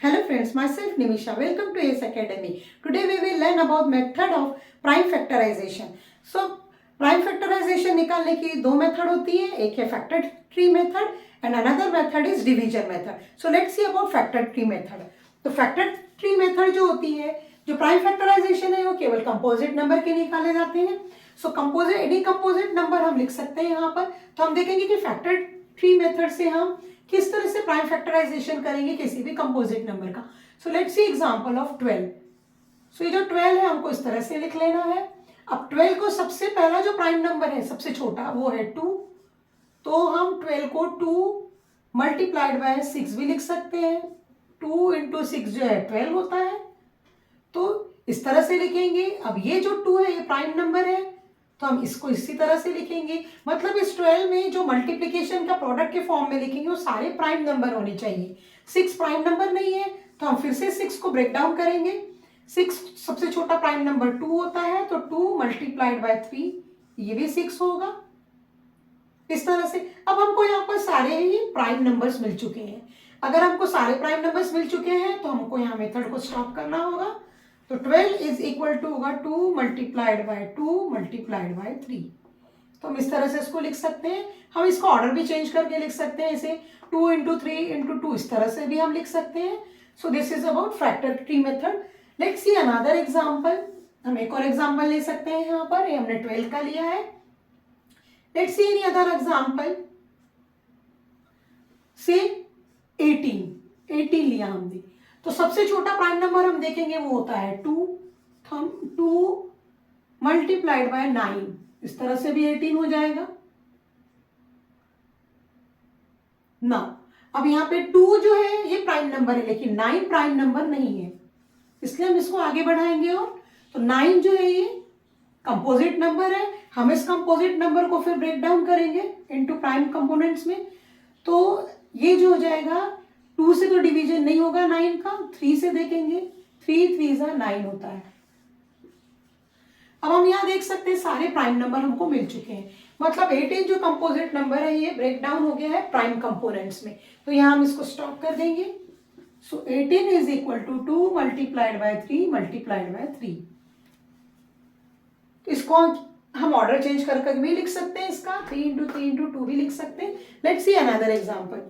Hello friends, myself Nimisha. Welcome to ACE Academy. Today we will learn about method of prime factorization. So prime factorization निकालने की दो method होती है, एक है factor tree method and another method is division method. So let's see about factor tree method. तो factor tree method जो होती है, जो प्राइम फैक्टराइजेशन है, वो केवल कंपोजिट नंबर के निकाले जाते हैं. सो कंपोजिट एनी कंपोजिट नंबर हम लिख सकते हैं यहाँ पर. तो हम देखेंगे कि फैक्टर ट्री मेथड से हम किस तरह से प्राइम फैक्टराइजेशन करेंगे किसी भी कंपोजिट नंबर का. So let's see example of 12. सो ये जो 12 है हमको इस तरह से लिख लेना है. अब 12 को सबसे पहला जो प्राइम नंबर है सबसे छोटा वो है 2. तो हम 12 को 2 मल्टीप्लाइड बाय 6 भी लिख सकते हैं. 2 इंटू 6 जो है 12 होता है. तो इस तरह से लिखेंगे. अब ये जो 2 है ये प्राइम नंबर है तो हम इसको इसी तरह से लिखेंगे. मतलब इस 12 में जो मल्टीप्लिकेशन का प्रोडक्ट के फॉर्म में लिखेंगे वो सारे प्राइम नंबर होने चाहिए. 6 प्राइम नंबर नहीं है तो हम फिर से 6 को ब्रेक डाउन करेंगे. 6 सबसे छोटा प्राइम नंबर 2 होता है तो 2 मल्टीप्लाइड बाय 3 ये भी 6 होगा. इस तरह से अब हमको यहाँ पर सारे ही प्राइम नंबर्स मिल चुके हैं. अगर हमको सारे प्राइम नंबर्स मिल चुके हैं तो हमको यहाँ मेथड को स्टॉप करना होगा. तो 12 इज इक्वल टू होगा 2 मल्टीप्लाइड बाय 2 मल्टीप्लाइड बाय 3. तो हम इस तरह से इसको लिख सकते हैं. हम इसको ऑर्डर भी चेंज करके लिख सकते हैं. इसे 2 इंटू 3 इंटू 2 इस तरह से भी हम लिख सकते हैं. So this is about factor tree method. Let's see another example. हम एक और एग्जांपल ले सकते हैं. यहाँ पर ये हमने 12 का लिया है. Let's see any other example. से 18 लिया हमने. तो सबसे छोटा प्राइम नंबर हम देखेंगे वो होता है 2. तो हम 2 मल्टीप्लाइड बाय 9 इस तरह से भी 18 हो जाएगा ना. अब यहाँ पे 2 जो है ये प्राइम नंबर है लेकिन 9 प्राइम नंबर नहीं है, इसलिए हम इसको आगे बढ़ाएंगे. और तो 9 जो है ये कंपोजिट नंबर है. हम इस कंपोजिट नंबर को फिर ब्रेक डाउन करेंगे इनटू प्राइम कंपोनेंट्स में. तो ये जो हो जाएगा 2 से तो डिवीजन नहीं होगा 9 का, 3 से देखेंगे. 3 3 9 होता है. अब हम यहाँ देख सकते हैं सारे प्राइम नंबर हमको मिल चुके हैं. मतलब 18 जो कंपोजिट नंबर है ये ब्रेक डाउन हो गया है प्राइम कंपोनेंट्स में. तो यहाँ हम इसको स्टॉप कर देंगे. So 18 is equal to 2 multiplied by 3 multiplied by 3. इसको हम ऑर्डर चेंज कर भी लिख सकते हैं. इसका 3 इंटू 3 इंटू 2 भी लिख सकते हैं. Let's see another example.